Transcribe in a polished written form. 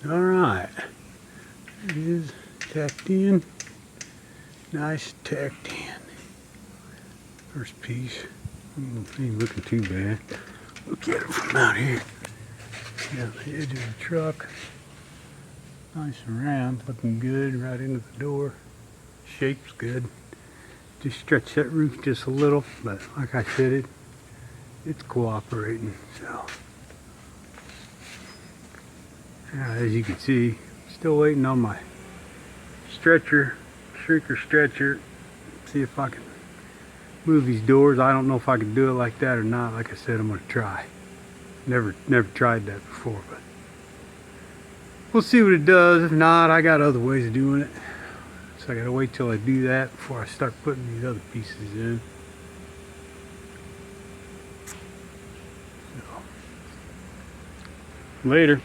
Alright, it is tacked in. Nice tacked in. First piece. Ain't looking too bad. Look at it from out here. Down the edge of the truck. Nice and round, looking good right into the door. Shape's good. Just stretch that roof just a little, but like I said, it's cooperating. So, as you can see, still waiting on my shrinker stretcher. See if I can move these doors. I don't know if I can do it like that or not. Like I said, I'm gonna try. Never tried that before, but we'll see what it does. If not, I got other ways of doing it. So I gotta wait till I do that before I start putting these other pieces in. So, later.